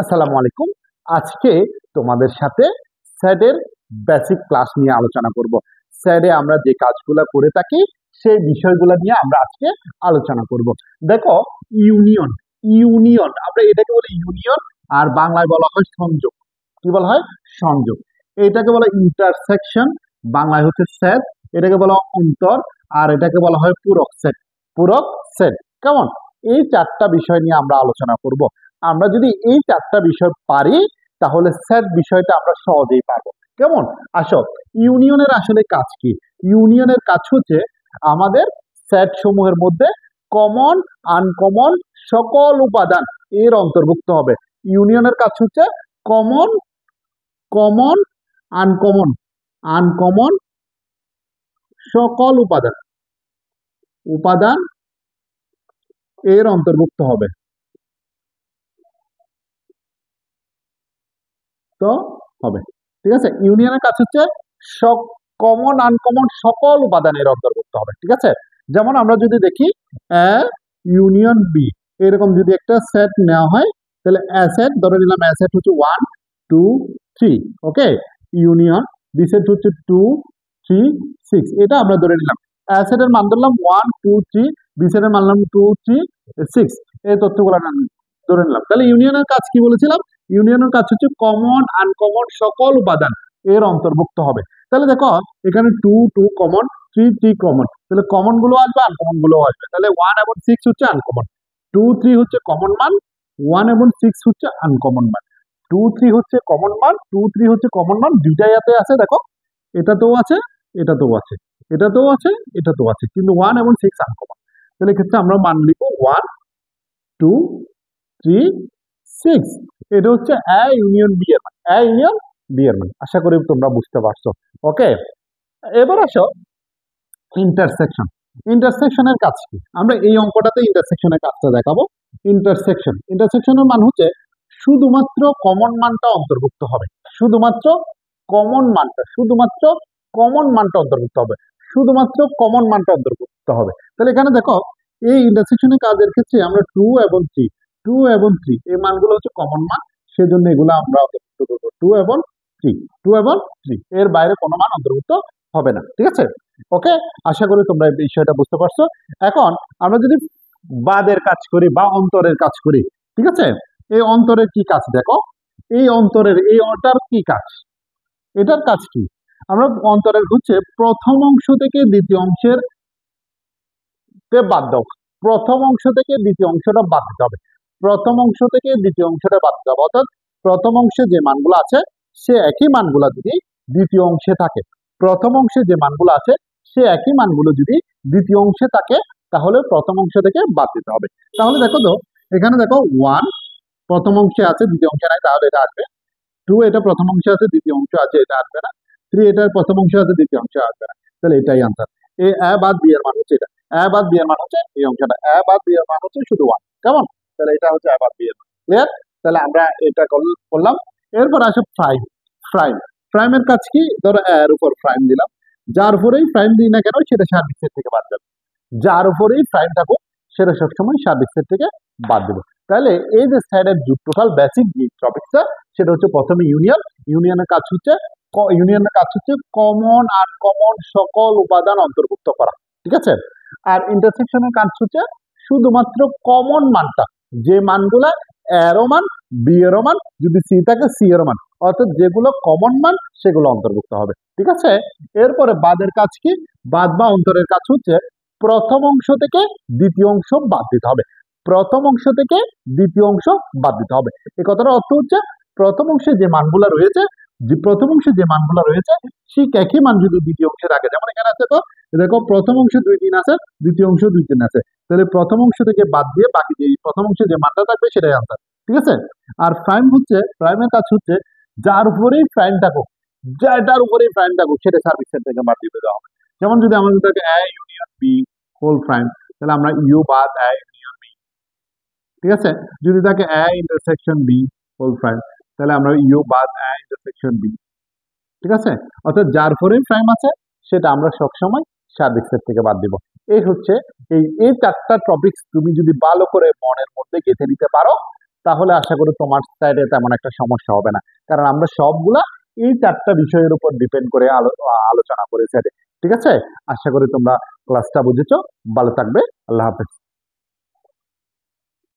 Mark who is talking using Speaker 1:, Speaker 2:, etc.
Speaker 1: আসসালামু আলাইকুম। আজকে তোমাদের সাথে স্যাডের বেসিক ক্লাস নিয়ে আলোচনা করব। স্যাডে আমরা যে কাজগুলো করে থাকি সেই বিষয়গুলো নিয়ে আমরা আজকে আলোচনা করব। দেখো, ইউনিয়ন ইউনিয়ন আমরা এটাকে বলি ইউনিয়ন, আর বাংলায় বলা হয় সংযোগ। কি বলা হয়? সংযোগ। এটাকে বলা ইন্টারসেকশন, বাংলায় হচ্ছে স্যাড। এটাকে বলা হয় অন্তর, আর এটাকে বলা হয় পূরক সেট। পূরক সেট কেমন? এই চারটা বিষয় নিয়ে আমরা আলোচনা করব। আমরা যদি এই চারটা বিষয় পারি তাহলে সেট বিষয়টা আমরা সহজেই পারবো। কেমন? আসো, ইউনিয়নের আসলে কাজ কি? ইউনিয়নের কাজ হচ্ছে আমাদের সেট সমূহের মধ্যে কমন, আনকমন সকল উপাদান এর অন্তর্ভুক্ত হবে। ইউনিয়নের কাজ হচ্ছে কমন, কমন, আনকমন, আনকমন সকল উপাদান উপাদান এর অন্তর্ভুক্ত হবে। তো হবে, ঠিক আছে। ইউনিয়নের কাজ হচ্ছে সব কমন, আনকমন সকল উপাদানের অন্তর্ভুক্ত হবে, ঠিক আছে। যেমন আমরা যদি দেখি এ ইউনিয়ন বি, এরকম যদি একটা সেট নেওয়া হয় তাহলে এ সেট ধরে নিলাম, এ সেট হচ্ছে 1 2 3, ওকে। ইউনিয়ন বি সেট হচ্ছে 2 3 6, এটা আমরা ধরে নিলাম। এ সেটের মান ধরলাম 1 2 3, বি সেটের মান ধরলাম 2 3 6, এই তথ্যগুলো ধরে নিলাম। তাহলে ইউনিয়নের কাজ কি বলেছিলাম? ইউনিয়নের কাজ হচ্ছে কমন, আনকমন সকল উপাদান এর অন্তর্ভুক্ত হবে। তাহলে দেখো, এখানে 2 2 কমন, 3 3 কমন, তাহলে কমন গুলো আসবে, আনকমন গুলো আসবে। তাহলে 1 এবং 6 হচ্ছে আনকমন, 2 3 হচ্ছে কমন মান, 1 এবং 6 হচ্ছে আনকমন মান। 2 3 হচ্ছে কমন মান, 2 3 হচ্ছে কমন মান, দুইটাই এতে আছে। দেখো, এটাতেও আছে, এটাতেও আছে, এটাতেও আছে, এটাতেও আছে, কিন্তু 1 এবং 6 আনকমন। তাহলে এক্ষেত্রে আমরা মান লিখবো 1 2 3 6। এটা হচ্ছে এ ইউনিয়ন বি এর মান, এ ইউনিয়ন বি এর মান। আশা করি তোমরা বুঝতে পারছো, ওকে। এবার আসো ইন্টারসেকশন। ইন্টারসেকশনের কাজ কি? আমরা এই অঙ্কটাতে ইন্টারসেকশনের কাজটা দেখাবো। ইন্টারসেকশনের মান হচ্ছে শুধুমাত্র কমন মানটা অন্তর্ভুক্ত হবে। শুধুমাত্র কমন মানটা, শুধুমাত্র কমন মানটা অন্তর্ভুক্ত হবে, শুধুমাত্র কমন মানটা অন্তর্ভুক্ত হবে। তাহলে এখানে দেখো, এই ইন্টারসেকশনের কাজের ক্ষেত্রে আমরা 2 এবং 3, 2 এবং 3 এই মানগুলো হচ্ছে কমন মান, সেজন্য এগুলো আমরা অন্তর্ভুক্ত করবো 2 এবং 3, 2 এবং 3, এর বাইরে কোনো মান অন্তর্ভুক্ত হবে না, ঠিক আছে। ওকে, আশা করি তোমরা এই বিষয়টা বুঝতে পারছো। এখন আমরা যদি বাদের কাজ করি বা অন্তরের কাজ করি, ঠিক আছে। এই অন্তরের কি কাজ দেখো, এই অন্তরের এই অটার কি কাজ? এটার কাজ কি? আমরা অন্তরের হচ্ছে প্রথম অংশ থেকে দ্বিতীয় অংশের বাদ দাও, প্রথম অংশ থেকে দ্বিতীয় অংশটা বাদ দিতে হবে। প্রথম অংশ থেকে দ্বিতীয় অংশটা বাদ দিতে হবে, অর্থাৎ প্রথম অংশে যে মানগুলো আছে সে একই মানগুলো যদি দ্বিতীয় অংশে থাকে, প্রথম অংশে যে মানগুলো আছে সে একই মানগুলো যদি দ্বিতীয় অংশে থাকে তাহলে প্রথম অংশ থেকে বাদ দিতে হবে। তাহলে দেখো তো, এখানে দেখো 1 প্রথম অংশে আছে দ্বিতীয় অংশে নাই, তাহলে এটা আসবে। 2 এটা প্রথম অংশে আছে দ্বিতীয় অংশ আছে, এটা আসবে না। 3 এটার প্রথম অংশে আছে দ্বিতীয় অংশে আসবে না, তাহলে এটাই আনসার। এ এ বাদ বি এর মান হচ্ছে এটা, এ বাদ বি এর মান হচ্ছে এই অংশটা, এ বাদ বি এর মান হচ্ছে শুধু 1, কেমন? তাহলে এটা হচ্ছে এ বাদ বি এর মান, ক্লিয়ার? তাহলে আমরা এটা করলাম। এরপর আসো প্রাইম। প্রাইম, প্রাইমের কাজ কি? ধরো এর উপর প্রাইম দিলাম, যার উপরেই প্রাইম দিই না কেন সেটা সার্বিক সেট থেকে বাদ যাবে। যার উপরেই প্রাইম থাকুক সেটা সবসময় সার্বিক সেট থেকে বাদ দেবো। তাহলে এই যে স্যারের টোটাল বেসিক যে টপিকটা, সেটা হচ্ছে প্রথমে ইউনিয়ন। ইউনিয়নের কাজ হচ্ছে ইউনিয়নের কাজ হচ্ছে কমন, আনকমন সকল উপাদান অন্তর্ভুক্ত করা, ঠিক আছে। আর ইন্টারসেকশনের কাজ হচ্ছে শুধুমাত্র কমন মানটা, যে মানগুলা এরও মান, বি এরও মান, যদি সি থাকে সি এর মান, অর্থাৎ যেগুলো কমন মান সেগুলো অন্তর্ভুক্ত হবে, ঠিক আছে। এরপরে বাদের কাজ কি? বাদ বা অন্তরের কাজ হচ্ছে প্রথম অংশ থেকে দ্বিতীয় অংশ বাদ দিতে হবে, প্রথম অংশ থেকে দ্বিতীয় অংশ বাদ দিতে হবে। এই কথার অর্থ হচ্ছে প্রথম অংশে যে মানগুলো রয়েছে, যে প্রথম অংশে যে মানগুলো রয়েছে ঠিক একই মান যদি দ্বিতীয় অংশে থাকে, যেমন এখানে আছে তো, দেখো প্রথম অংশে 2 3 আছে, দ্বিতীয় অংশ 2 3 আছে, তাহলে প্রথম অংশ থেকে বাদ দিয়ে বাকি যে প্রথম অংশে যে মানটা থাকবে সেটাই আনসার, ঠিক আছে। আর প্রাইম হচ্ছে, প্রাইমের কাজ হচ্ছে যার উপরেই প্রাইম থাকুক, যাটার উপরেই প্রাইম থাকুক সেটা সার্বিক সেট থেকে বাদ দিয়ে দেওয়া হবে। যেমন যদি আমাদের থাকে A union B whole prime, তাহলে আমরা ইউ বাদ এ ইউনিয়ন বি, ঠিক আছে। যদি থাকে A intersection B whole prime, তাহলে আমরা ইউ বাদ এ ইন্টারসেকশন বি, ঠিক আছে। অর্থাৎ যার উপরেই প্রাইম আছে সেটা আমরা সবসময় সার্বিক সেট থেকে বাদ দিব। এই হচ্ছে এই এই চারটা টপিকস তুমি যদি ভালো করে মনের মধ্যে গেঁথে নিতে পারো তাহলে আশা করি তোমার সাইডে তেমন একটা সমস্যা হবে না, কারণ আমরা সবগুলা এই 4টা বিষয়ের উপর ডিপেন্ড করে আলোচনা করেছি। ঠিক আছে, আশা করি তোমরা ক্লাসটা বুঝেছো। ভালো থাকবে, আল্লাহ হাফেজ।